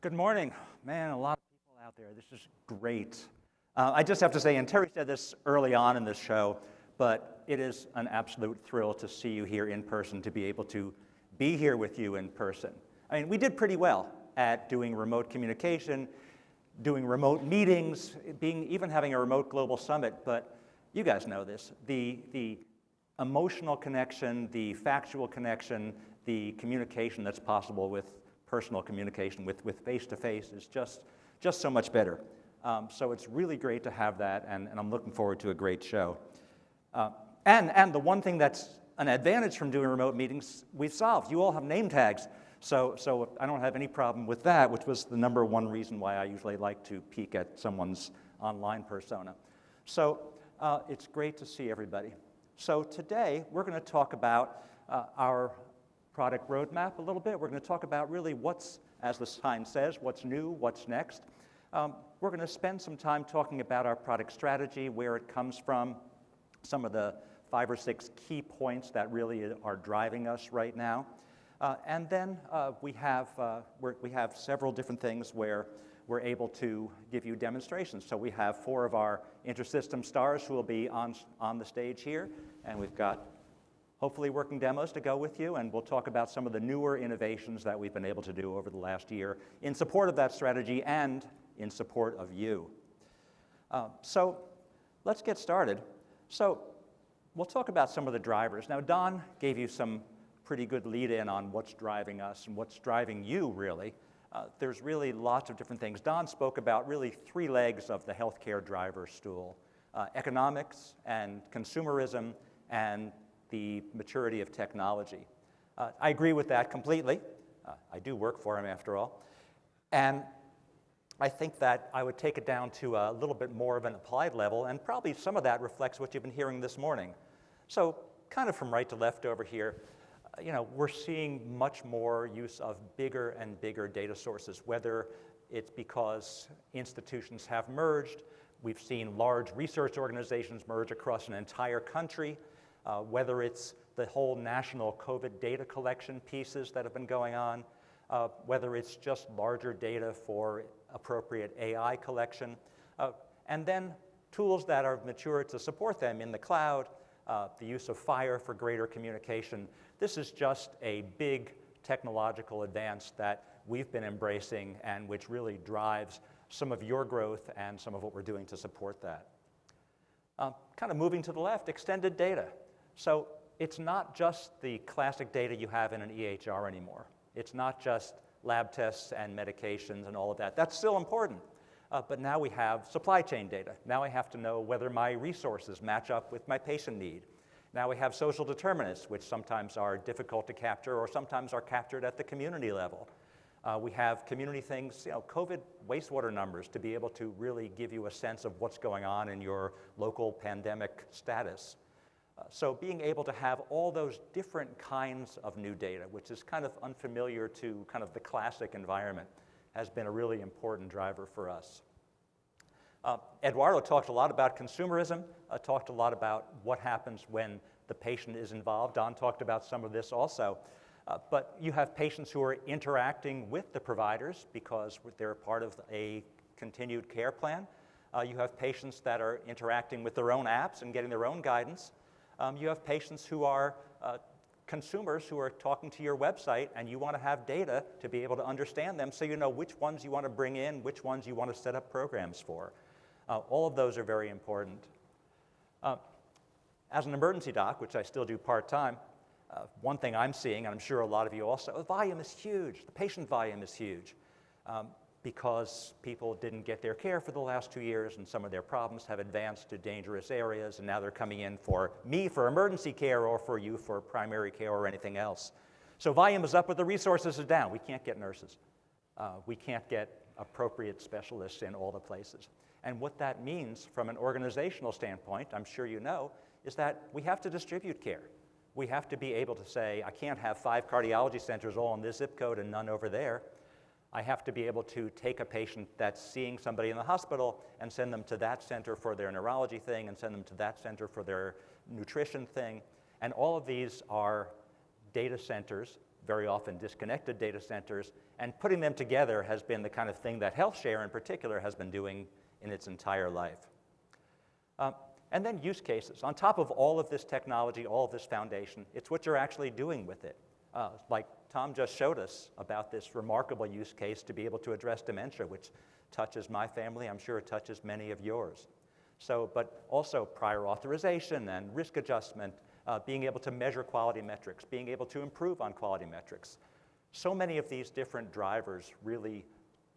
Good morning. Man, a lot of people out there. This is great. I just have to say, and Terry said this early on in this show, but it is an absolute thrill to see you here in person, to be able to be here with you in person. I mean, we did pretty well at doing remote communication, doing remote meetings, even having a remote global summit, but you guys know this. The emotional connection, the factual connection, the communication that's possible with personal communication, with face-to-face is just so much better. So it's really great to have that, and I'm looking forward to a great show. And the one thing that's an advantage from doing remote meetings, we've solved. You all have name tags, so I don't have any problem with that, which was the number one reason why I usually like to peek at someone's online persona. So it's great to see everybody. So today, we're going to talk about our product roadmap a little bit. We're going to talk about really what's, as the sign says, what's new, what's next. We're going to spend some time talking about our product strategy, where it comes from, some of the 5 or 6 key points that really are driving us right now. And then we have several different things where we're able to give you demonstrations. So we have 4 of our InterSystems stars who will be on the stage here, and we've got hopefully working demos to go with you, and we'll talk about some of the newer innovations that we've been able to do over the last year in support of that strategy and in support of you. So let's get started. So we'll talk about some of the drivers. Now, Don gave you some pretty good lead-in on what's driving us and what's driving you, really. There's really lots of different things. Don spoke about really 3 legs of the healthcare driver stool: economics and consumerism and the maturity of technology. I agree with that completely. I do work for him, after all. And I think that I would take it down to a little bit more of an applied level, and probably some of that reflects what you've been hearing this morning. So kind of from right to left over here, we're seeing much more use of bigger and bigger data sources, whether it's because institutions have merged. We've seen large research organizations merge across an entire country, whether it's the whole national COVID data collection pieces that have been going on, whether it's just larger data for appropriate AI collection, and then tools that are mature to support them in the cloud, the use of FHIR for greater communication. This is just a big technological advance that we've been embracing and which really drives some of your growth and some of what we're doing to support that. Kind of moving to the left, extended data. So it's not just the classic data you have in an EHR anymore. It's not just lab tests and medications and all of that. That's still important. But now we have supply chain data. Now I have to know whether my resources match up with my patient need. Now we have social determinants, which sometimes are difficult to capture or sometimes are captured at the community level. We have community things, COVID wastewater numbers to be able to really give you a sense of what's going on in your local pandemic status. So being able to have all those different kinds of new data, which is kind of unfamiliar to kind of the classic environment, has been a really important driver for us. Eduardo talked a lot about consumerism, talked a lot about what happens when the patient is involved. Don talked about some of this also. But you have patients who are interacting with the providers because they're part of a continued care plan. You have patients that are interacting with their own apps and getting their own guidance. You have patients who are consumers who are talking to your website, and you want to have data to be able to understand them so you know which ones you want to bring in, which ones you want to set up programs for. All of those are very important. As an emergency doc, which I still do part-time, one thing I'm seeing, and I'm sure a lot of you also, the volume is huge. The patient volume is huge because people didn't get their care for the last 2 years, and some of their problems have advanced to dangerous areas, and now they're coming in for me for emergency care or for you for primary care or anything else. So volume is up, but the resources are down. We can't get nurses. We can't get appropriate specialists in all the places. And what that means from an organizational standpoint, I'm sure you know, is that we have to distribute care. We have to be able to say, I can't have 5 cardiology centers all in this zip code and none over there. I have to be able to take a patient that's seeing somebody in the hospital and send them to that center for their neurology thing and send them to that center for their nutrition thing. And all of these are data centers very often disconnected data centers, and putting them together has been the kind of thing that HealthShare in particular has been doing in its entire life. And then use cases. On top of all of this technology, all of this foundation, it's what you're actually doing with it. Like Tom just showed us about this remarkable use case to be able to address dementia, which touches my family. I'm sure it touches many of yours. So, but also prior authorization and risk adjustment, being able to measure quality metrics, being able to improve on quality metrics. So many of these different drivers really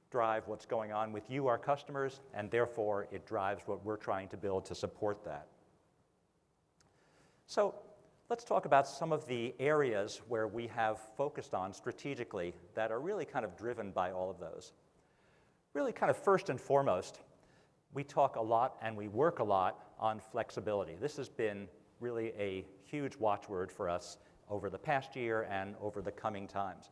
drive what's going on with you, our customers, and therefore it drives what we're trying to build to support that. So let's talk about some of the areas where we have focused on strategically that are really kind of driven by all of those. Really kind of first and foremost, we talk a lot and we work a lot on flexibility. This has been really a huge watchword for us over the past year and over the coming times.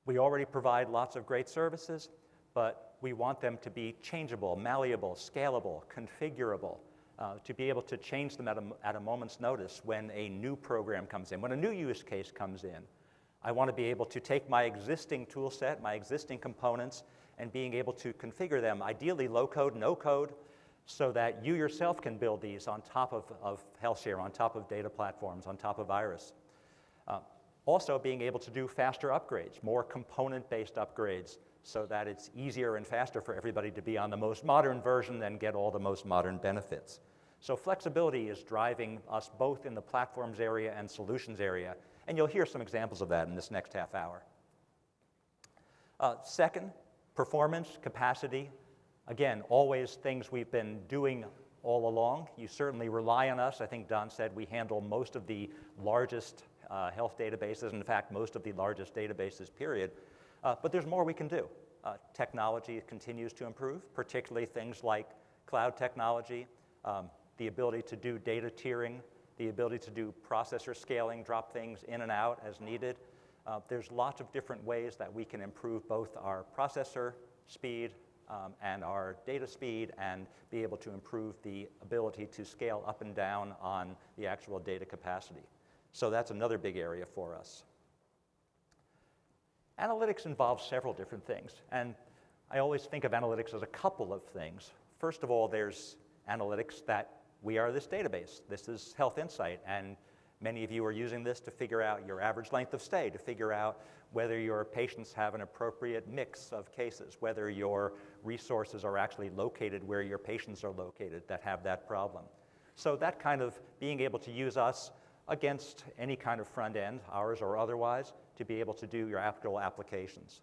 We already provide lots of great services, but we want them to be changeable, malleable, scalable, configurable, to be able to change them at a moment's notice when a new program comes in, when a new use case comes in. I want to be able to take my existing tool set, my existing components, and being able to configure them, ideally low code, no code, so that you yourself can build these on top of HealthShare, on top of data platforms, on top of Iris. Also being able to do faster upgrades, more component-based upgrades, so that it's easier and faster for everybody to be on the most modern version and get all the most modern benefits. So flexibility is driving us both in the platforms area and solutions area, and you'll hear some examples of that in this next half hour. Second, performance, capacity. Again, always things we've been doing all along. You certainly rely on us. I think Don said we handle most of the largest health databases, in fact, most of the largest databases, period. But there's more we can do. Technology continues to improve, particularly things like cloud technology, the ability to do data tiering, the ability to do processor scaling, drop things in and out as needed. There's lots of different ways that we can improve both our processor speed and our data speed and be able to improve the ability to scale up and down on the actual data capacity. So that's another big area for us. Analytics involves several different things, and I always think of analytics as a couple of things. First of all, there's analytics that we are this database. This is Health Insight, and many of you are using this to figure out your average length of stay, to figure out whether your patients have an appropriate mix of cases, whether your resources are actually located where your patients are located that have that problem. So that kind of being able to use us against any kind of front end, ours or otherwise, to be able to do your actual applications.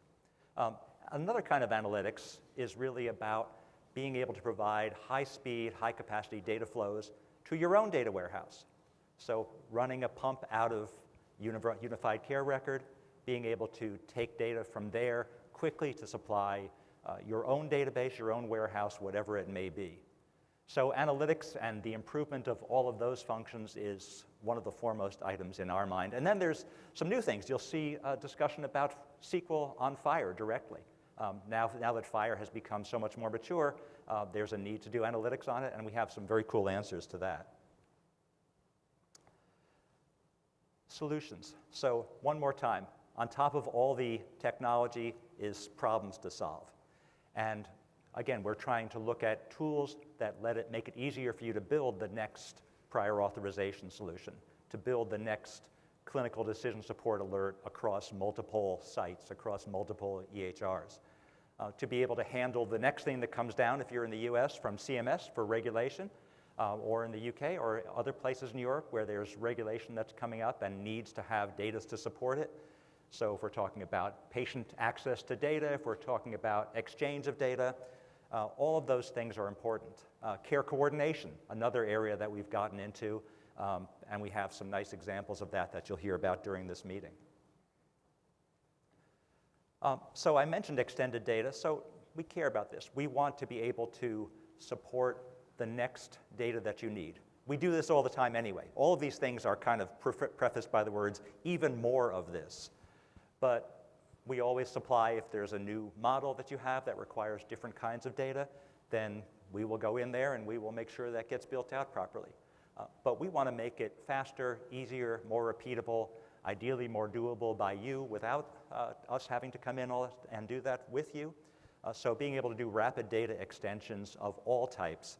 Another kind of analytics is really about being able to provide high-speed, high-capacity data flows to your own data warehouse. So running a pump out of Unified Care Record, being able to take data from there quickly to supply your own database, your own warehouse, whatever it may be. So analytics and the improvement of all of those functions is one of the foremost items in our mind. And then there's some new things. You'll see a discussion about SQL on Fire directly. Now that Fire has become so much more mature, there's a need to do analytics on it, and we have some very cool answers to that. Solutions. So one more time, on top of all the technology is problems to solve. And again, we're trying to look at tools that make it easier for you to build the next prior authorization solution, to build the next clinical decision support alert across multiple sites, across multiple EHRs, to be able to handle the next thing that comes down if you're in the US from CMS for regulation, or in the UK or other places in Europe where there's regulation that's coming up and needs to have data to support it. So if we're talking about patient access to data, if we're talking about exchange of data, all of those things are important. Care coordination, another area that we've gotten into, and we have some nice examples of that you'll hear about during this meeting. So I mentioned extended data, so we care about this. We want to be able to support the next data that you need. We do this all the time anyway. All of these things are kind of prefaced by the words, even more of this. But we always supply, if there's a new model that you have that requires different kinds of data, then we will go in there and we will make sure that gets built out properly. But we want to make it faster, easier, more repeatable. ideally more doable by you without us having to come in and do that with you. So being able to do rapid data extensions of all types,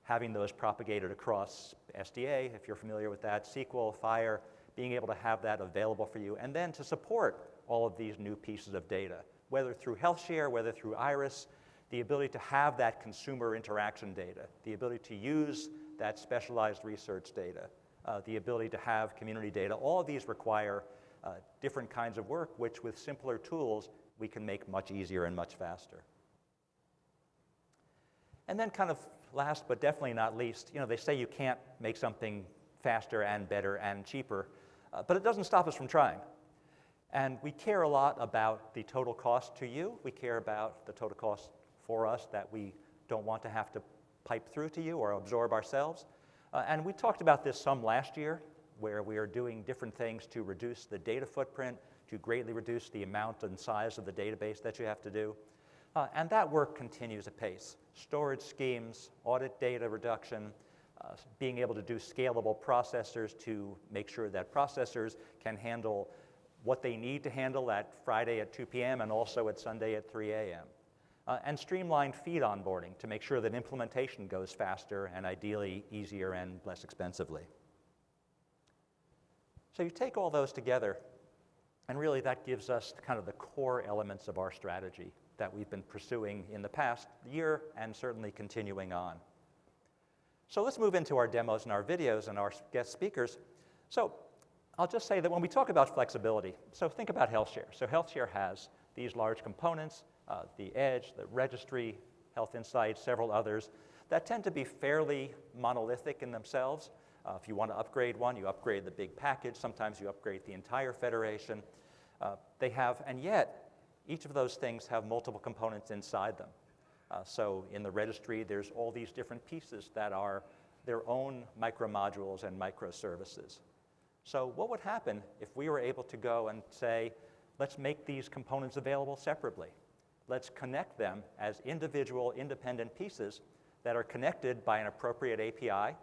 having those propagated across SDA, if you're familiar with that, SQL, Fire, being able to have that available for you, and then to support all of these new pieces of data, whether through HealthShare, whether through Iris, the ability to have that consumer interaction data, the ability to use that specialized research data, the ability to have community data. All of these require different kinds of work, which with simpler tools, we can make much easier and much faster. And then kind of last but definitely not least, they say you can't make something faster and better and cheaper, but it doesn't stop us from trying. And we care a lot about the total cost to you. We care about the total cost for us that we don't want to have to pipe through to you or absorb ourselves. And we talked about this some last year, where we are doing different things to reduce the data footprint, to greatly reduce the amount and size of the database that you have to do. And that work continues apace. Storage schemes, audit data reduction, being able to do scalable processors to make sure that processors can handle what they need to handle at Friday at 2 p.m. and also at Sunday at 3 a.m. And streamlined feed onboarding to make sure that implementation goes faster and ideally easier and less expensively. So you take all those together, and really that gives us kind of the core elements of our strategy that we've been pursuing in the past year and certainly continuing on. So let's move into our demos and our videos and our guest speakers. So I'll just say that when we talk about flexibility, so think about HealthShare. So HealthShare has these large components, the Edge, the registry, Health Insights, several others, that tend to be fairly monolithic in themselves. If you want to upgrade one, you upgrade the big package. Sometimes you upgrade the entire federation. And yet, each of those things have multiple components inside them. So in the registry, there's all these different pieces that are their own micromodules and microservices. So what would happen if we were able to go and say, let's make these components available separately. Let's connect them as individual, independent pieces that are connected by an appropriate API,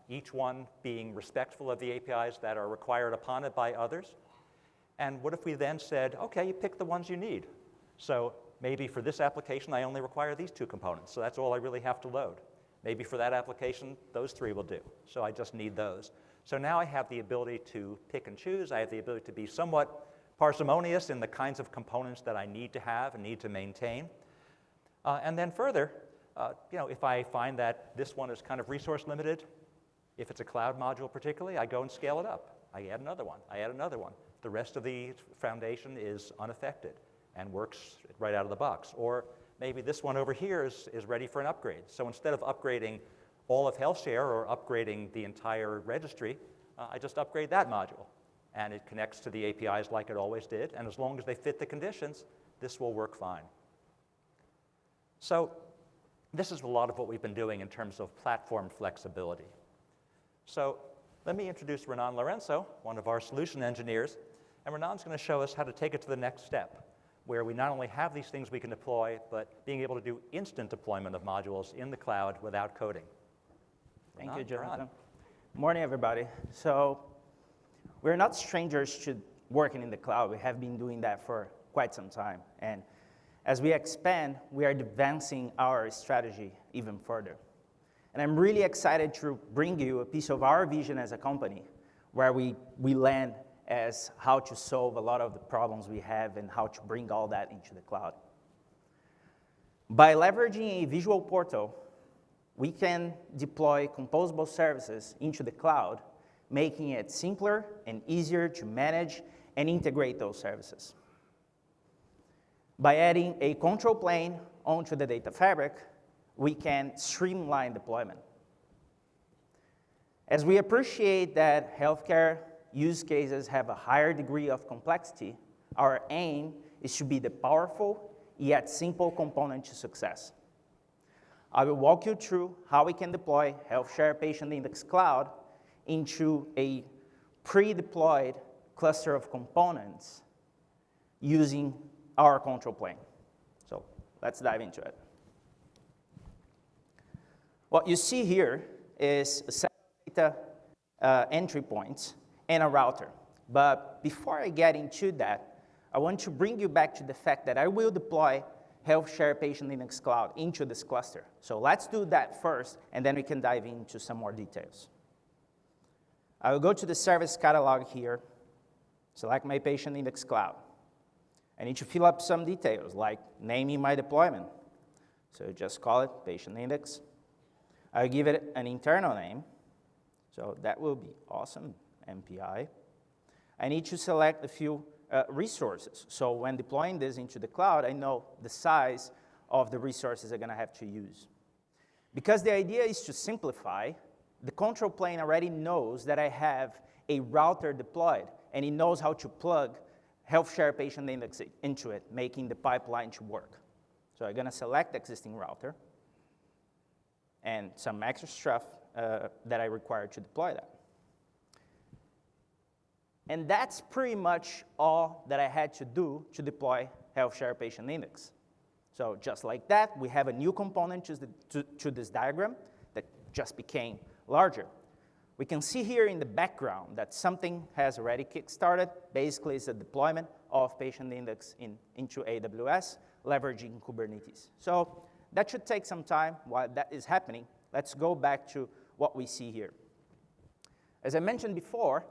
each one being respectful of the APIs that are required upon it by others. And what if we then said, okay, you pick the ones you need. So maybe for this application, I only require these 2 components, so that's all I really have to load. Maybe for that application, those 3 will do, so I just need those. So now I have the ability to pick and choose. I have the ability to be somewhat parsimonious in the kinds of components that I need to have and need to maintain. And then further, if I find that this one is kind of resource limited, if it's a cloud module particularly, I go and scale it up. I add another one. I add another one. The rest of the foundation is unaffected and works right out of the box. Or maybe this one over here is ready for an upgrade. So instead of upgrading all of HealthShare or upgrading the entire registry, I just upgrade that module. And it connects to the APIs like it always did. And as long as they fit the conditions, this will work fine. So this is a lot of what we've been doing in terms of platform flexibility. So let me introduce Renan Lorenzo, one of our solution engineers. And Renan's going to show us how to take it to the next step, where we not only have these things we can deploy, but being able to do instant deployment of modules in the cloud without coding. Thank you, Jonathan. Morning, everybody. So we're not strangers to working in the cloud. We have been doing that for quite some time. And as we expand, we are advancing our strategy even further. And I'm really excited to bring you a piece of our vision as a company, where we land as how to solve a lot of the problems we have and how to bring all that into the cloud. By leveraging a visual portal, we can deploy composable services into the cloud, making it simpler and easier to manage and integrate those services. By adding a control plane onto the data fabric, we can streamline deployment. As we appreciate that healthcare use cases have a higher degree of complexity, our aim is to be the powerful yet simple component to success. I will walk you through how we can deploy HealthShare Patient Index Cloud into a pre-deployed cluster of components using our control plane. So let's dive into it. What you see here is a set of data entry points and a router. But before I get into that, I want to bring you back to the fact that I will deploy HealthShare Patient Index Cloud into this cluster. So let's do that first, and then we can dive into some more details. I will go to the service catalog here, select my Patient Index Cloud. I need to fill up some details, like naming my deployment. So just call it Patient Index. I'll give it an internal name. So that will be awesome, MPI. I need to select a few resources. So when deploying this into the cloud, I know the size of the resources I'm going to have to use. Because the idea is to simplify, the control plane already knows that I have a router deployed, and it knows how to plug HealthShare Patient Index into it, making the pipeline to work. So I'm going to select the existing router and some extra stuff that I require to deploy that. And that's pretty much all that I had to do to deploy HealthShare Patient Index. So just like that, we have a new component to this diagram that just became larger. We can see here in the background that something has already kickstarted. Basically, it's a deployment of Patient Index into AWS, leveraging Kubernetes. So that should take some time. While that is happening, let's go back to what we see here. As I mentioned before,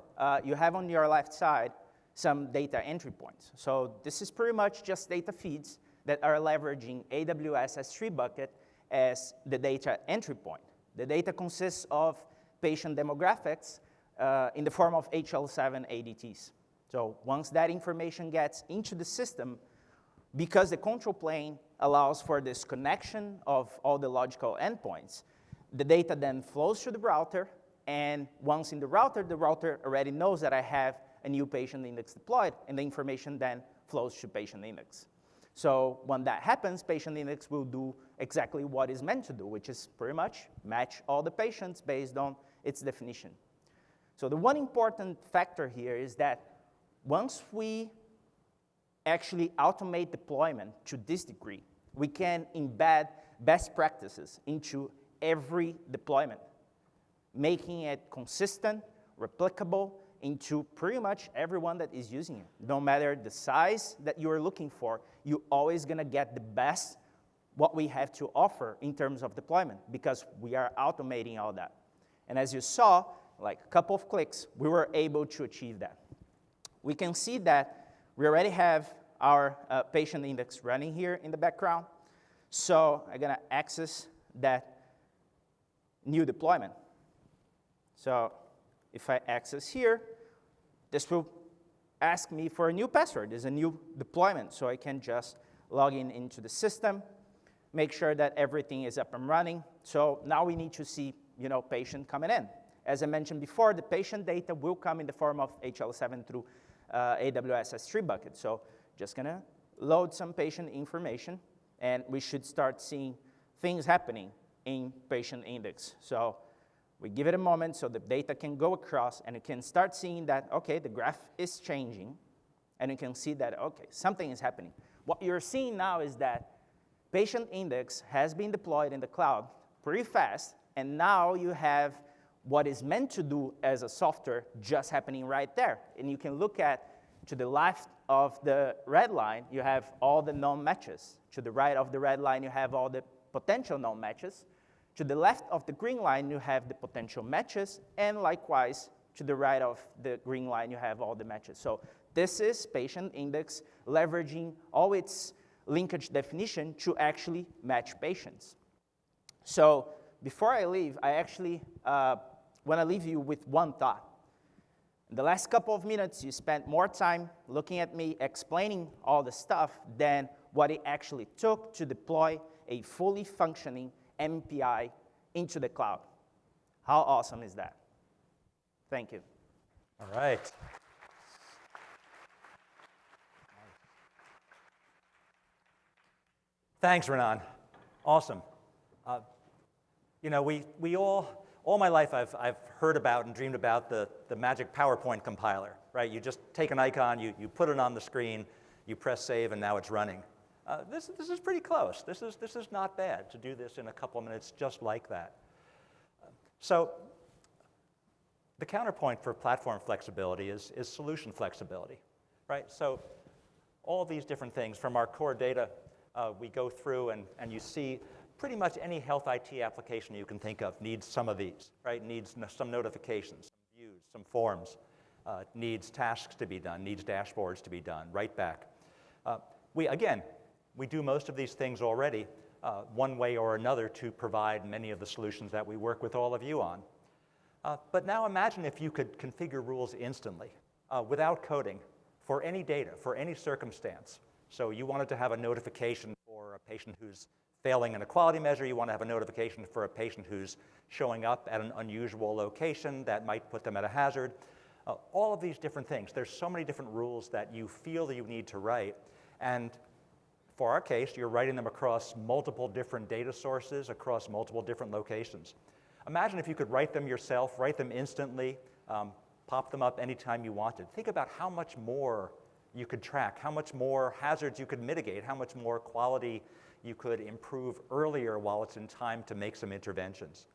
you have on your left side some data entry points. So this is pretty much just data feeds that are leveraging AWS S3 bucket as the data entry point. The data consists of patient demographics in the form of HL7 ADTs. So once that information gets into the system, because the control plane allows for this connection of all the logical endpoints, the data then flows through the router, and once in the router already knows that I have a new patient index deployed, and the information then flows to patient index. So when that happens, patient index will do exactly what it's meant to do, which is pretty much match all the patients based on its definition. So the one important factor here is that once we actually automate deployment to this degree, we can embed best practices into every deployment, making it consistent, replicable into pretty much everyone that is using it. No matter the size that you are looking for, you're always going to get the best what we have to offer in terms of deployment, because we are automating all that. And as you saw, like a couple of clicks, we were able to achieve that. We can see that we already have our patient index running here in the background. So I'm going to access that new deployment. So if I access here, this will ask me for a new password. There's a new deployment, so I can just log in into the system, make sure that everything is up and running. So now we need to see, patient coming in. As I mentioned before, the patient data will come in the form of HL7 through AWS S3 bucket. So just going to load some patient information, and we should start seeing things happening in patient index. So we give it a moment so the data can go across, and you can start seeing that, okay, the graph is changing, and you can see that, okay, something is happening. What you're seeing now is that patient index has been deployed in the cloud pretty fast, and now you have what is meant to do as a software just happening right there. And you can look at, to the left of the red line, you have all the known matches. To the right of the red line, you have all the potential known matches. To the left of the green line, you have the potential matches, and likewise, to the right of the green line, you have all the matches. So this is patient index leveraging all its linkage definition to actually match patients. So before I leave, I actually want to leave you with one thought. In the last couple of minutes, you spent more time looking at me explaining all the stuff than what it actually took to deploy a fully functioning MPI into the cloud. How awesome is that? Thank you. All right. Thanks, Renan. Awesome. We all my life I've heard about and dreamed about the magic PowerPoint compiler, right? You just take an icon, you put it on the screen, you press save, and now it's running. This is pretty close. This is not bad to do this in a couple of minutes just like that. So The counterpoint for platform flexibility is solution flexibility, right? So all these different things from our core data, we go through and you see pretty much any health IT application you can think of needs some of these, right? Needs some notifications, some views, some forms, needs tasks to be done, needs dashboards to be done, write back. We do most of these things already one way or another to provide many of the solutions that we work with all of you on. But now imagine if you could configure rules instantly without coding for any data, for any circumstance. So you wanted to have a notification for a patient who's failing in a quality measure, you want to have a notification for a patient who's showing up at an unusual location that might put them at a hazard. All of these different things. There's so many different rules that you feel that you need to write. And for our case, you're writing them across multiple different data sources, across multiple different locations. Imagine if you could write them yourself, write them instantly, pop them up anytime you wanted. Think about how much more you could track, how much more hazards you could mitigate, how much more quality you could improve earlier while it's in time to make some interventions.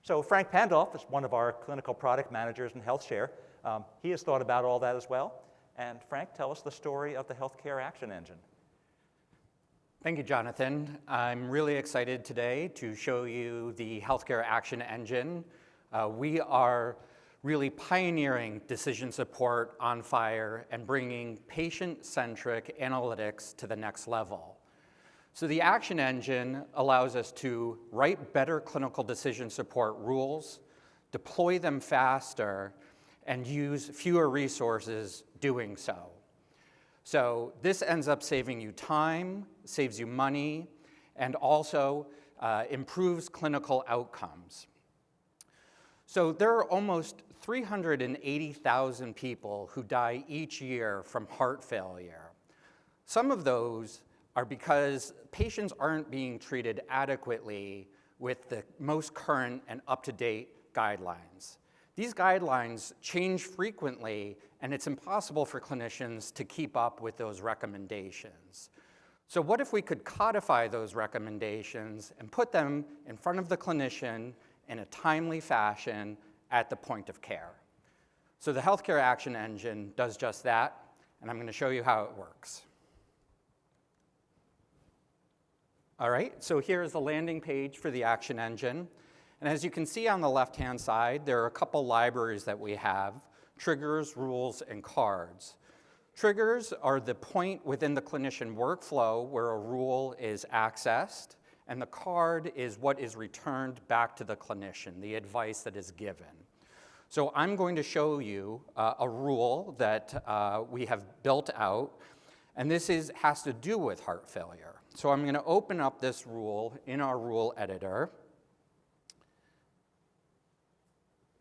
So Frank Pandolf is one of our clinical product managers in HealthShare. He has thought about all that as well. And Frank, tell us the story of the Healthcare Action Engine. Thank you, Jonathan. I'm really excited today to show you the Healthcare Action Engine. We are really pioneering decision support on FHIR and bringing patient-centric analytics to the next level. So the Action Engine allows us to write better clinical decision support rules, deploy them faster, and use fewer resources doing so. So this ends up saving you time, saves you money, and also improves clinical outcomes. So there are almost 380,000 people who die each year from heart failure. Some of those are because patients aren't being treated adequately with the most current and up-to-date guidelines. These guidelines change frequently, and it's impossible for clinicians to keep up with those recommendations. So what if we could codify those recommendations and put them in front of the clinician in a timely fashion at the point of care? So the Healthcare Action Engine does just that, and I'm going to show you how it works. All right, so here's the landing page for the Action Engine. And as you can see on the left-hand side, there are a couple libraries that we have: triggers, rules, and cards. Triggers are the point within the clinician workflow where a rule is accessed, and the card is what is returned back to the clinician, the advice that is given. So I'm going to show you a rule that we have built out, and this has to do with heart failure. So I'm going to open up this rule in our rule editor,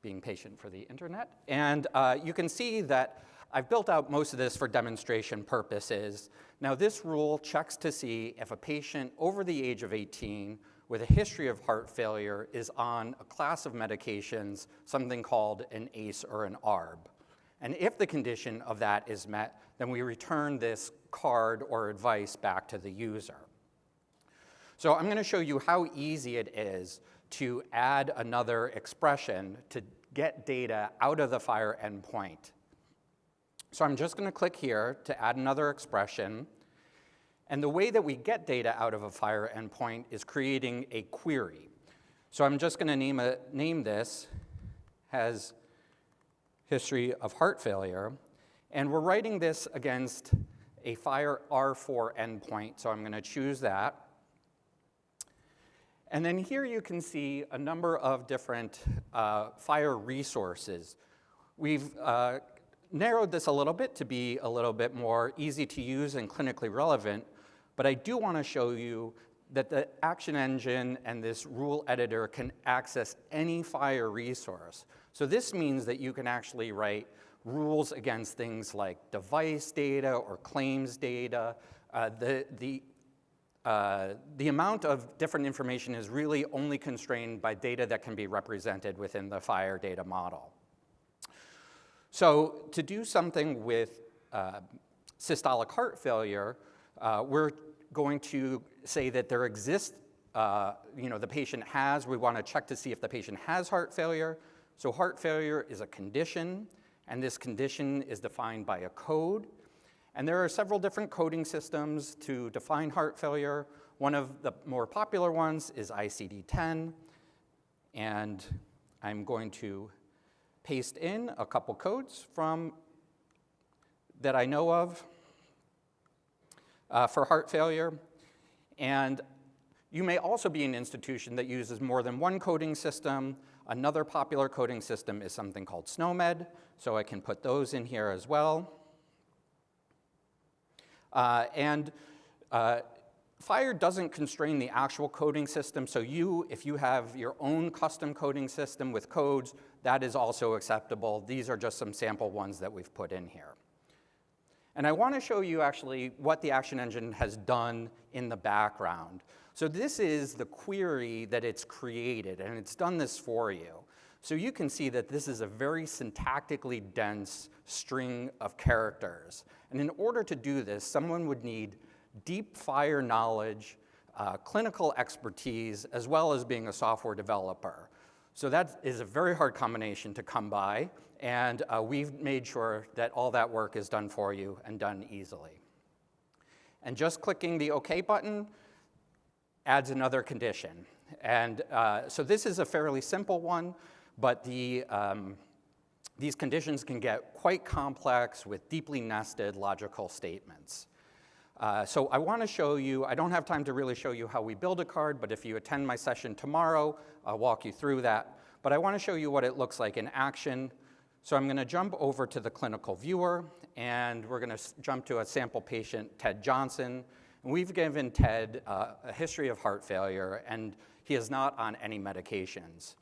being patient for the internet. And you can see that I've built out most of this for demonstration purposes. Now this rule checks to see if a patient over the age of 18 with a history of heart failure is on a class of medications, something called an ACE or an ARB. And if the condition of that is met, then we return this card or advice back to the user. So I'm going to show you how easy it is to add another expression to get data out of the FHIR endpoint. So I'm just going to click here to add another expression. And the way that we get data out of a FHIR endpoint is creating a query. So I'm just going to name this as history of heart failure. And we're writing this against a FHIR R4 endpoint. So I'm going to choose that. And then here you can see a number of different FHIR resources. We've narrowed this a little bit to be a little bit more easy to use and clinically relevant, but I do want to show you that the Action Engine and this rule editor can access any FHIR resource. So this means that you can actually write rules against things like device data or claims data. The amount of different information is really only constrained by data that can be represented within the FHIR data model. So to do something with systolic heart failure, we're going to say that there exists, the patient has, we want to check to see if the patient has heart failure. So heart failure is a condition, and this condition is defined by a code. And there are several different coding systems to define heart failure. One of the more popular ones is ICD-10, and I'm going to paste in a couple codes that I know of for heart failure. And you may also be an institution that uses more than one coding system. Another popular coding system is something called SNOMED, so I can put those in here as well. FHIR doesn't constrain the actual coding system, so if you have your own custom coding system with codes, that is also acceptable. These are just some sample ones that we've put in here. And I want to show you actually what the Action Engine has done in the background. So this is the query that it's created, and it's done this for you. So you can see that this is a very syntactically dense string of characters. And in order to do this, someone would need deep FHIR knowledge, clinical expertise, as well as being a software developer. So that is a very hard combination to come by, and we've made sure that all that work is done for you and done easily. And just clicking the OK button adds another condition. And so this is a fairly simple one, but these conditions can get quite complex with deeply nested logical statements. So I want to show you, I don't have time to really show you how we build a card, but if you attend my session tomorrow, I'll walk you through that. But I want to show you what it looks like in action. So I'm going to jump over to the clinical viewer, and we're going to jump to a sample patient, Ted Johnson. And we've given Ted a history of heart failure, and he is not on any medications.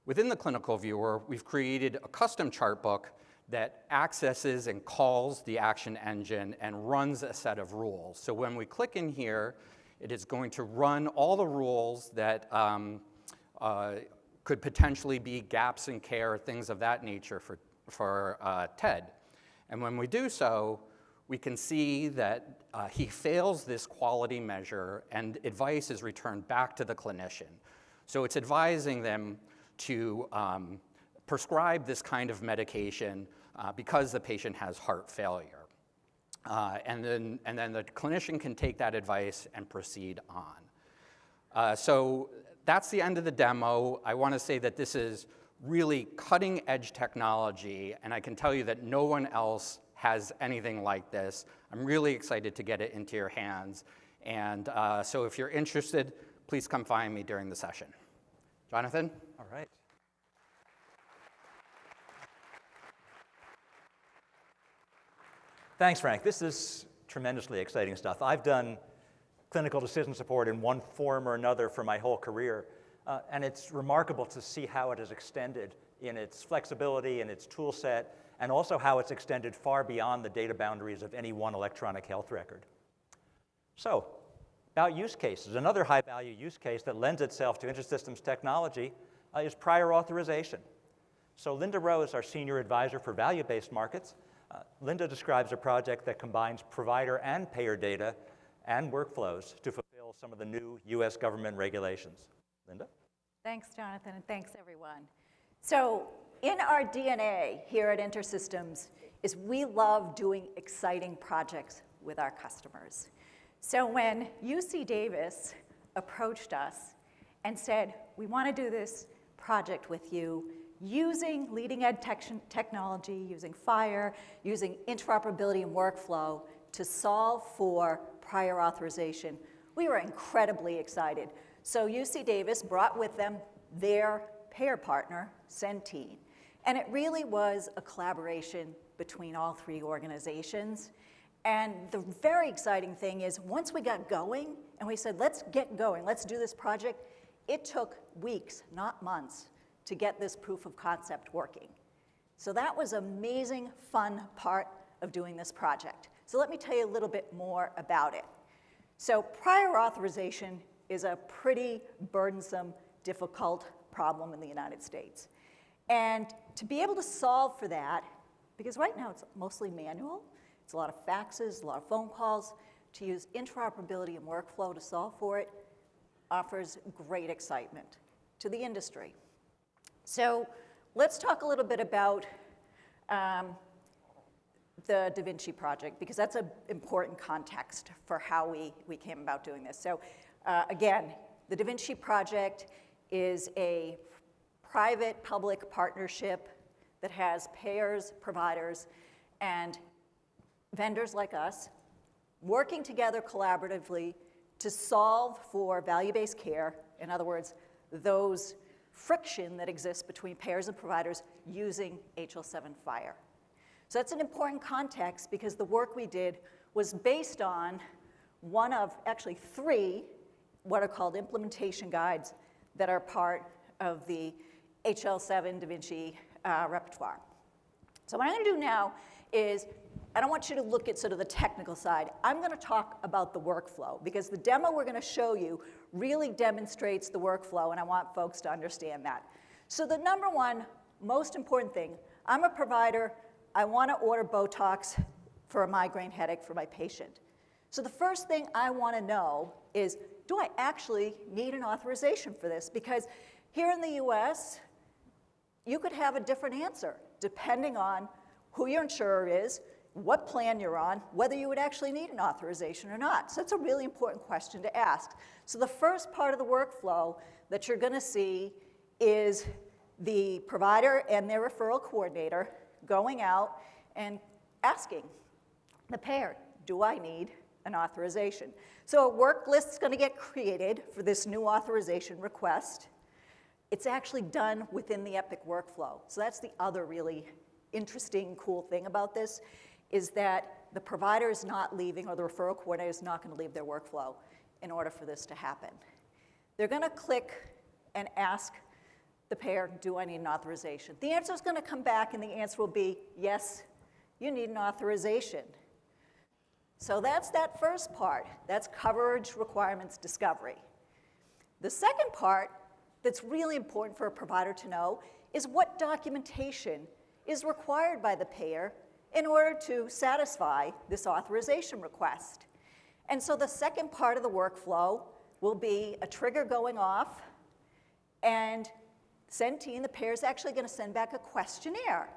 Within the clinical viewer, we've created a custom chart book that accesses and calls the Action Engine and runs a set of rules. So when we click in here, it is going to run all the rules that could potentially be gaps in care, things of that nature for Ted. And when we do so, we can see that he fails this quality measure, and advice is returned back to the clinician. So it's advising them to prescribe this kind of medication because the patient has heart failure. And then the clinician can take that advice and proceed on. So that's the end of the demo. I want to say that this is really cutting edge technology, and I can tell you that no one else has anything like this. I'm really excited to get it into your hands. And so if you're interested, please come find me during the session. Jonathan? All right. Thanks, Frank. This is tremendously exciting stuff. I've done clinical decision support in one form or another for my whole career, and it's remarkable to see how it has extended in its flexibility and its tool set, and also how it's extended far beyond the data boundaries of any one electronic health record. So, about use cases. Another high-value use case that lends itself to InterSystems technology is prior authorization. So Linda Rowe is our senior advisor for value-based markets. Linda describes a project that combines provider and payer data and workflows to fulfill some of the new US government regulations. Linda? Thanks, Jonathan, and thanks, everyone. So in our DNA here at InterSystems is we love doing exciting projects with our customers. So when UC Davis approached us and said, we want to do this project with you using leading-edge technology, using FHIR, using interoperability and workflow to solve for prior authorization, we were incredibly excited. So UC Davis brought with them their payer partner, Centene. And it really was a collaboration between all three organizations. And the very exciting thing is once we got going and we said, let's get going, let's do this project, it took weeks, not months, to get this proof of concept working. So that was an amazing, fun part of doing this project. So let me tell you a little bit more about it. So prior authorization is a pretty burdensome, difficult problem in the United States. And to be able to solve for that, because right now it's mostly manual, it's a lot of faxes, a lot of phone calls, to use interoperability and workflow to solve for it offers great excitement to the industry. So let's talk a little bit about the Da Vinci project, because that's an important context for how we came about doing this. So again, the Da Vinci project is a private-public partnership that has payers, providers, and vendors like us working together collaboratively to solve for value-based care. In other words, those friction that exists between payers and providers using HL7 Fire. So that's an important context because the work we did was based on one of actually 3 what are called implementation guides that are part of the HL7 Da Vinci repertoire. So what I'm going to do now is, I don't want you to look at sort of the technical side. I'm going to talk about the workflow because the demo we're going to show you really demonstrates the workflow, and I want folks to understand that. So the number one most important thing, I'm a provider, I want to order Botox for a migraine headache for my patient. So the first thing I want to know is, do I actually need an authorization for this? Because here in the US, you could have a different answer depending on who your insurer is, what plan you're on, whether you would actually need an authorization or not. So that's a really important question to ask. So the first part of the workflow that you're going to see is the provider and their referral coordinator going out and asking the payer, do I need an authorization? So a work list is going to get created for this new authorization request. It's actually done within the Epic workflow. So that's the other really interesting, cool thing about this, is that the provider is not leaving, or the referral coordinator is not going to leave their workflow in order for this to happen. They're going to click and ask the payer, do I need an authorization? The answer is going to come back, and the answer will be, yes, you need an authorization. So that's that first part. That's coverage requirements discovery. The second part that's really important for a provider to know is what documentation is required by the payer in order to satisfy this authorization request. And so the second part of the workflow will be a trigger going off, and Centene, the payer, is actually going to send back a questionnaire.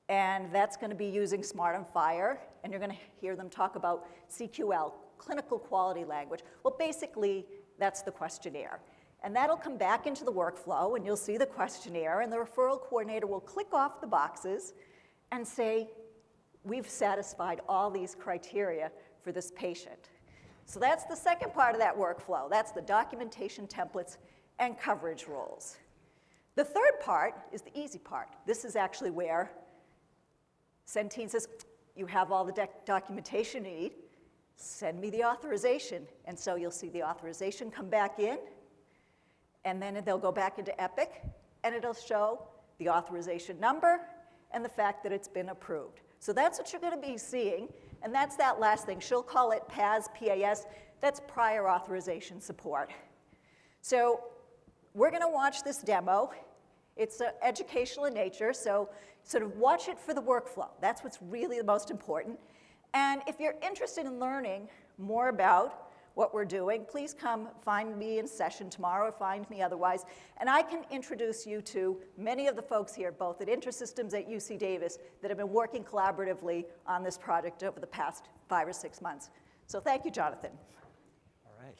And that's going to be using Smart on Fire, and you're going to hear them talk about CQL, clinical quality language. Well, basically, that's the questionnaire. And that'll come back into the workflow, and you'll see the questionnaire, and the referral coordinator will click off the boxes and say, we've satisfied all these criteria for this patient. So that's the second part of that workflow. That's the documentation templates and coverage rules. The third part is the easy part. This is actually where Centene says, you have all the documentation you need, send me the authorization. And so you'll see the authorization come back in, and then they'll go back into Epic, and it'll show the authorization number and the fact that it's been approved. So that's what you're going to be seeing, and that's that last thing. She'll call it PAS, P-A-S. That's prior authorization support. So we're going to watch this demo. It's educational in nature, so sort of watch it for the workflow. That's what's really the most important. And if you're interested in learning more about what we're doing, please come find me in session tomorrow or find me otherwise. And I can introduce you to many of the folks here, both at InterSystems at UC Davis, that have been working collaboratively on this project over the past 5 or 6 months. So thank you, Jonathan. All right.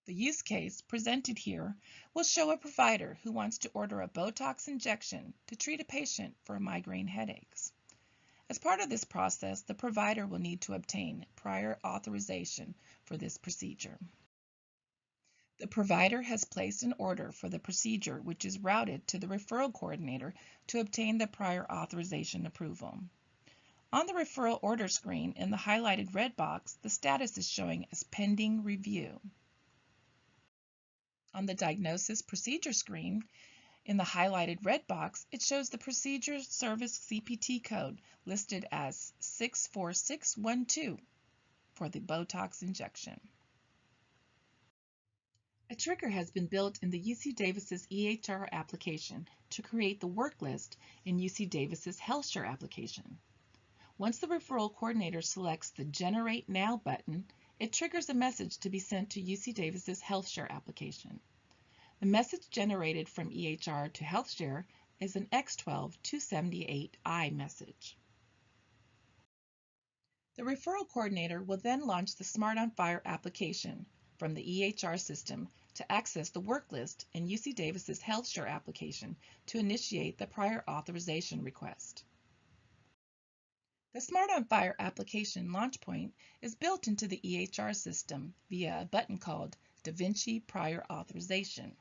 The use case presented here will show a provider who wants to order a Botox injection to treat a patient for migraine headaches. As part of this process, the provider will need to obtain prior authorization for this procedure. The provider has placed an order for the procedure, which is routed to the referral coordinator to obtain the prior authorization approval. On the referral order screen in the highlighted red box, the status is showing as pending review. On the diagnosis procedure screen, in the highlighted red box, it shows the procedure service CPT code listed as 64612 for the Botox injection. A trigger has been built in the UC Davis's EHR application to create the work list in UC Davis's HealthShare application. Once the referral coordinator selects the Generate Now button, it triggers a message to be sent to UC Davis's HealthShare application. The message generated from EHR to HealthShare is an X12-278I message. The referral coordinator will then launch the Smart on Fire application from the EHR system to access the work list in UC Davis's HealthShare application to initiate the prior authorization request. The Smart on Fire application launch point is built into the EHR system via a button called DaVinci Prior Authorization.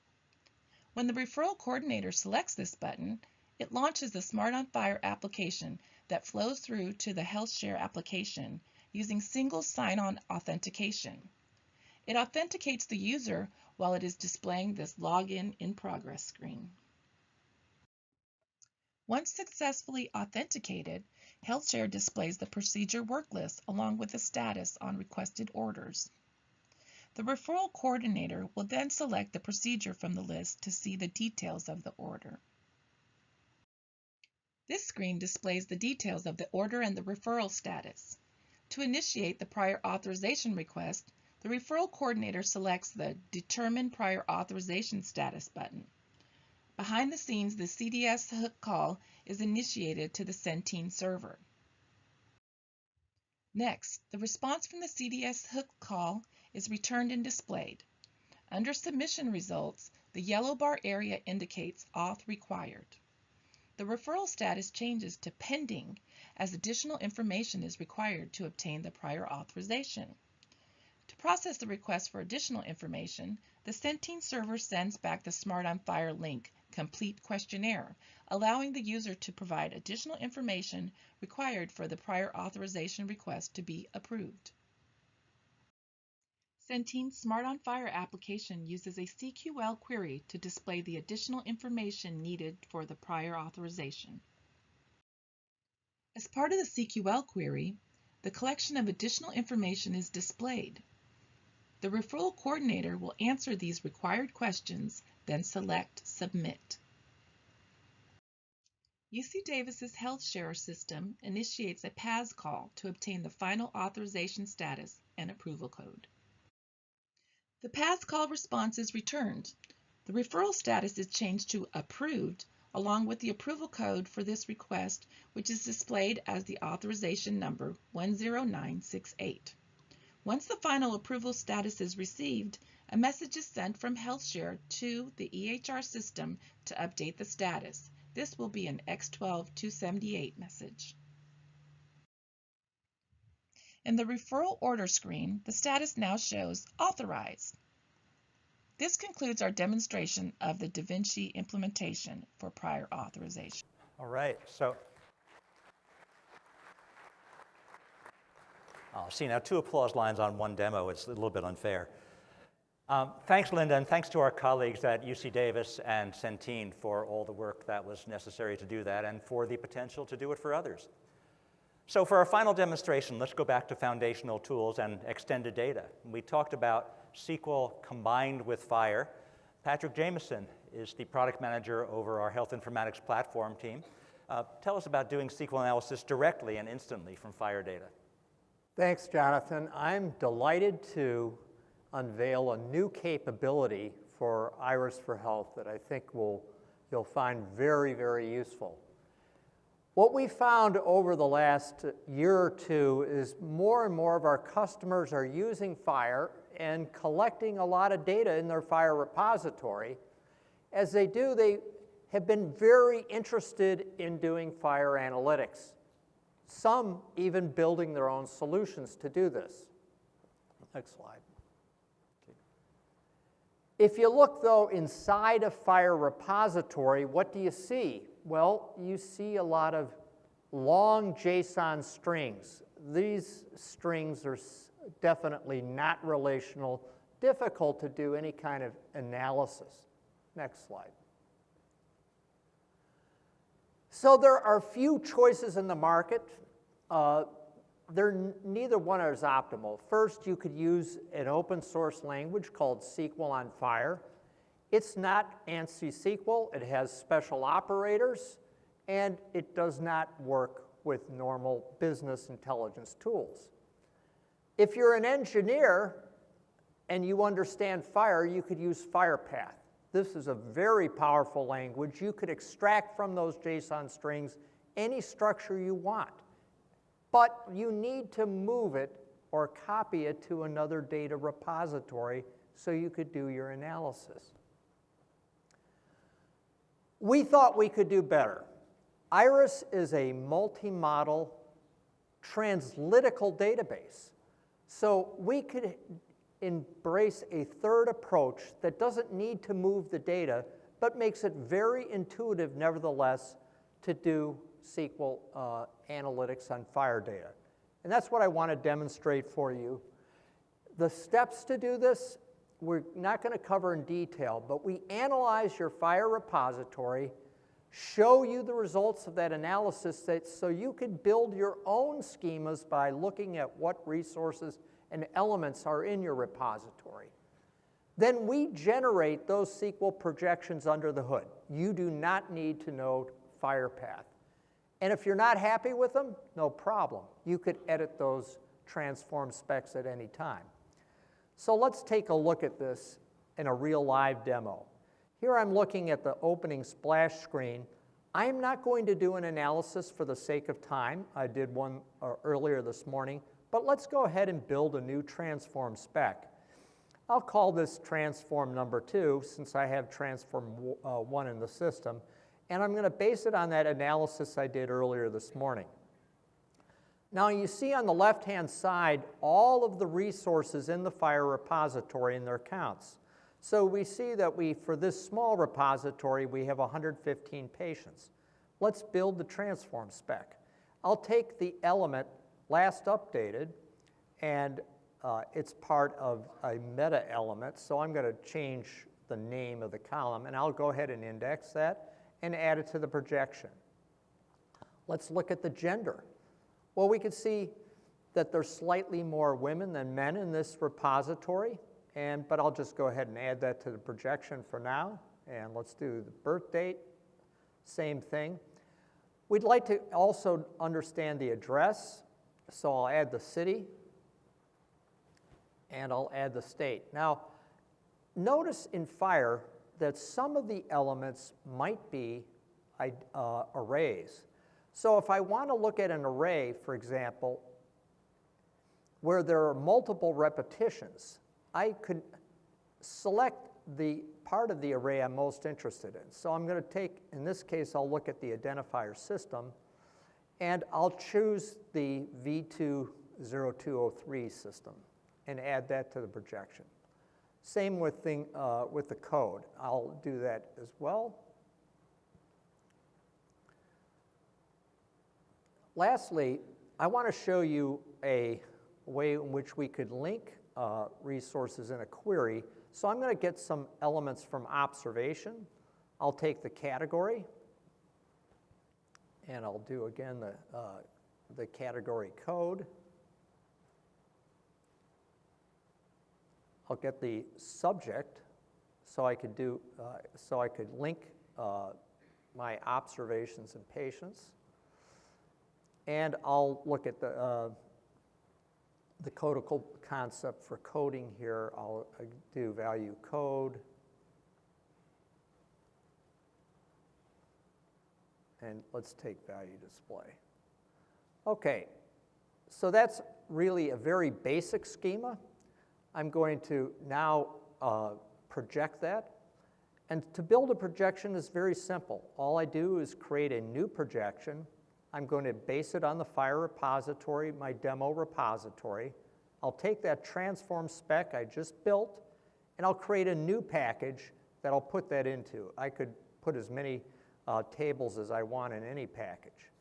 When the referral coordinator selects this button, it launches the Smart on Fire application that flows through to the HealthShare application using single sign-on authentication. It authenticates the user while it is displaying this Login in Progress screen. Once successfully authenticated, HealthShare displays the procedure work list along with the status on requested orders. The referral coordinator will then select the procedure from the list to see the details of the order. This screen displays the details of the order and the referral status. To initiate the prior authorization request, the referral coordinator selects the Determine Prior Authorization Status button. Behind the scenes, the CDS hook call is initiated to the Centene server. Next, the response from the CDS hook call is returned and displayed. Under Submission Results, the yellow bar area indicates Auth Required. The referral status changes to Pending as additional information is required to obtain the prior authorization. To process the request for additional information, the Centene server sends back the Smart on Fire link Complete Questionnaire, allowing the user to provide additional information required for the prior authorization request to be approved. Centene's Smart on Fire application uses a CQL query to display the additional information needed for the prior authorization. As part of the CQL query, the collection of additional information is displayed. The referral coordinator will answer these required questions, then select Submit. UC Davis's HealthShare system initiates a PAS call to obtain the final authorization status and approval code. The PAS call response is returned. The referral status is changed to Approved, along with the approval code for this request, which is displayed as the authorization number 10968. Once the final approval status is received, a message is sent from HealthShare to the EHR system to update the status. This will be an X12-278 message. In the referral order screen, the status now shows Authorized. This concludes our demonstration of the DaVinci implementation for prior authorization. All right, so see now 2 applause lines on 1 demo. It's a little bit unfair. Thanks, Linda, and thanks to our colleagues at UC Davis and Centene for all the work that was necessary to do that and for the potential to do it for others. So for our final demonstration, let's go back to foundational tools and extended data. We talked about SQL combined with FHIR. Patrick Jameson is the product manager over our health informatics platform team. Tell us about doing SQL analysis directly and instantly from FHIR data. Thanks, Jonathan. I'm delighted to unveil a new capability for Iris for Health that I think you'll find very, very useful. What we found over the last year or two is more and more of our customers are using FHIR and collecting a lot of data in their FHIR repository. As they do, they have been very interested in doing FHIR analytics. Some even building their own solutions to do this. Next slide. If you look, though, inside a FHIR repository, what do you see? Well, you see a lot of long JSON strings. These strings are definitely not relational, difficult to do any kind of analysis. Next slide. So there are few choices in the market. Neither one is optimal. First, you could use an open source language called SQL on FHIR. It's not ANSI SQL. It has special operators, and it does not work with normal business intelligence tools. If you're an engineer and you understand FHIR, you could use FHIRPath. This is a very powerful language. You could extract from those JSON strings any structure you want, but you need to move it or copy it to another data repository so you could do your analysis. We thought we could do better. IRIS is a multi-model translytical database. So we could embrace a third approach that doesn't need to move the data, but makes it very intuitive, nevertheless, to do SQL analytics on FHIR data. And that's what I want to demonstrate for you. The steps to do this, we're not going to cover in detail, but we analyze your FHIR repository, show you the results of that analysis so you could build your own schemas by looking at what resources and elements are in your repository. Then we generate those SQL projections under the hood. You do not need to know FHIR path. And if you're not happy with them, no problem. You could edit those transform specs at any time. So let's take a look at this in a real live demo. Here I'm looking at the opening splash screen. I'm not going to do an analysis for the sake of time. I did one earlier this morning, but let's go ahead and build a new transform spec. I'll call this transform number 2 since I have transform 1 in the system, and I'm going to base it on that analysis I did earlier this morning. Now you see on the left-hand side all of the resources in the FHIR repository and their counts. So we see that for this small repository, we have 115 patients. Let's build the transform spec. I'll take the element last updated, and it's part of a meta element, so I'm going to change the name of the column, and I'll go ahead and index that and add it to the projection. Let's look at the gender. Well, we can see that there's slightly more women than men in this repository, but I'll just go ahead and add that to the projection for now. And let's do the birth date, same thing. We'd like to also understand the address, so I'll add the city, and I'll add the state. Now, notice in FHIR that some of the elements might be arrays. So if I want to look at an array, for example, where there are multiple repetitions, I could select the part of the array I'm most interested in. So I'm going to take, in this case, I'll look at the identifier system, and I'll choose the V20203 system and add that to the projection. Same with the code. I'll do that as well. Lastly, I want to show you a way in which we could link resources in a query. So I'm going to get some elements from observation. I'll take the category, and I'll do, again, the category code. I'll get the subject, so I could link my observations and patients. And I'll look at the codical concept for coding here. I'll do value code. And let's take value display. Okay, so that's really a very basic schema. I'm going to now project that. And to build a projection is very simple. All I do is create a new projection. I'm going to base it on the FHIR repository, my demo repository. I'll take that transform spec I just built, and I'll create a new package that I'll put that into. I could put as many tables as I want in any package.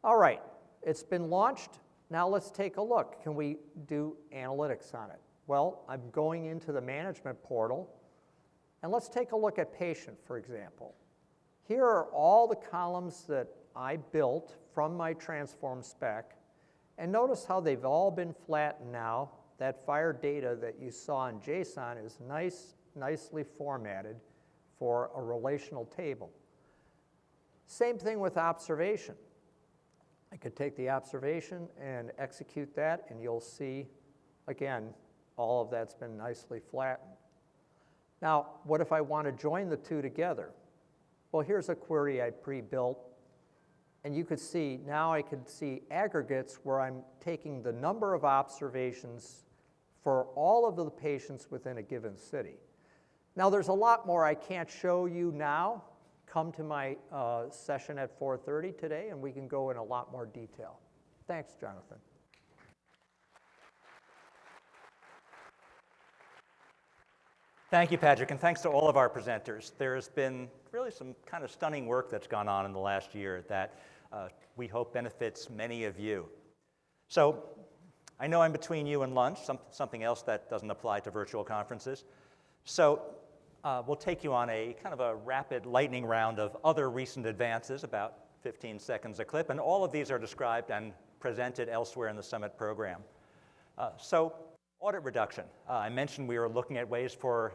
All right, it's been launched. Now let's take a look. Can we do analytics on it? Well, I'm going into the management portal, and let's take a look at patient, for example. Here are all the columns that I built from my transform spec, and notice how they've all been flattened now. That FHIR data that you saw in JSON is nicely formatted for a relational table. Same thing with observation. I could take the observation and execute that, and you'll see, again, all of that's been nicely flattened. Now, what if I want to join the two together? Well, here's a query I pre-built, and you could see, now I could see aggregates where I'm taking the number of observations for all of the patients within a given city. Now, there's a lot more I can't show you now. Come to my session at 4:30 today, and we can go in a lot more detail. Thanks, Jonathan. Thank you, Patrick, and thanks to all of our presenters. There's been really some kind of stunning work that's gone on in the last year that we hope benefits many of you. So I know I'm between you and lunch, something else that doesn't apply to virtual conferences. So we'll take you on a kind of a rapid lightning round of other recent advances, about 15 seconds a clip, and all of these are described and presented elsewhere in the Summit program. So audit reduction. I mentioned we were looking at ways for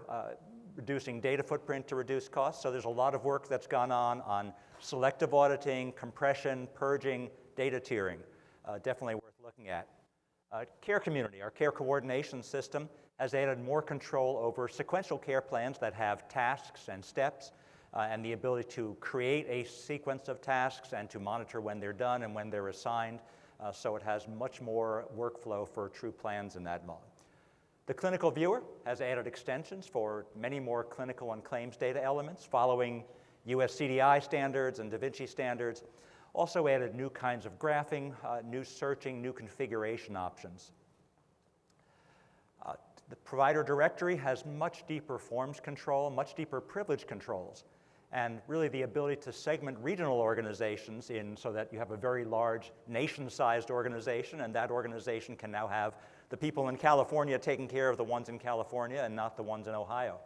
reducing data footprint to reduce costs, so there's a lot of work that's gone on selective auditing, compression, purging, data tiering. Definitely worth looking at. Care community, our care coordination system, has added more control over sequential care plans that have tasks and steps, and the ability to create a sequence of tasks and to monitor when they're done and when they're assigned, so it has much more workflow for true plans in that mode. The clinical viewer has added extensions for many more clinical and claims data elements following US CDI standards and Da Vinci standards. Also added new kinds of graphing, new searching, new configuration options. The provider directory has much deeper forms control, much deeper privilege controls, and really the ability to segment regional organizations in so that you have a very large nation-sized organization, and that organization can now have the people in California taking care of the ones in California and not the ones in Ohio.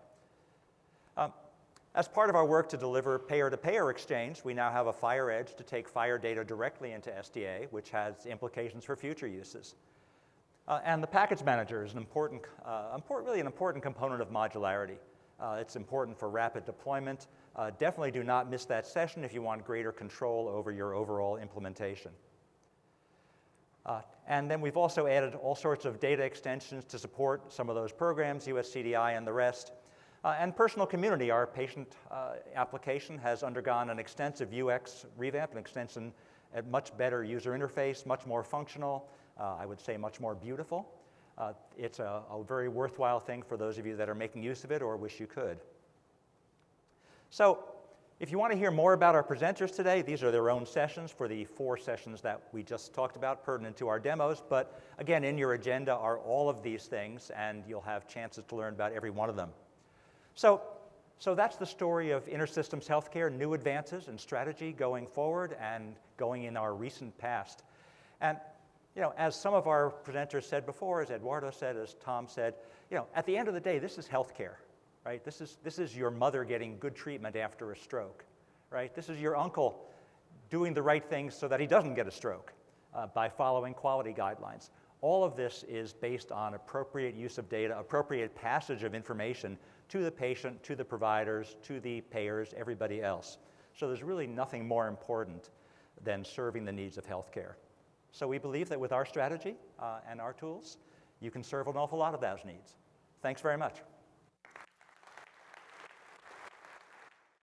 As part of our work to deliver payer-to-payer exchange, we now have a FHIR Edge to take FHIR data directly into SDA, which has implications for future uses. And the package manager is an really an important component of modularity. It's important for rapid deployment. Definitely do not miss that session if you want greater control over your overall implementation. And then we've also added all sorts of data extensions to support some of those programs, US CDI and the rest. And personal community, our patient application has undergone an extensive UX revamp, an extension at much better user interface, much more functional, I would say much more beautiful. It's a very worthwhile thing for those of you that are making use of it or wish you could. So if you want to hear more about our presenters today, these are their own sessions for the 4 sessions that we just talked about pertinent to our demos. But again, in your agenda are all of these things, and you'll have chances to learn about every one of them. So that's the story of InterSystems Healthcare, new advances in strategy going forward and going in our recent past. And as some of our presenters said before, as Eduardo said, as Tom said, at the end of the day, this is healthcare, right? This is your mother getting good treatment after a stroke, right? This is your uncle doing the right things so that he doesn't get a stroke by following quality guidelines. All of this is based on appropriate use of data, appropriate passage of information to the patient, to the providers, to the payers, everybody else. So there's really nothing more important than serving the needs of healthcare. So we believe that with our strategy and our tools, you can serve an awful lot of those needs. Thanks very much.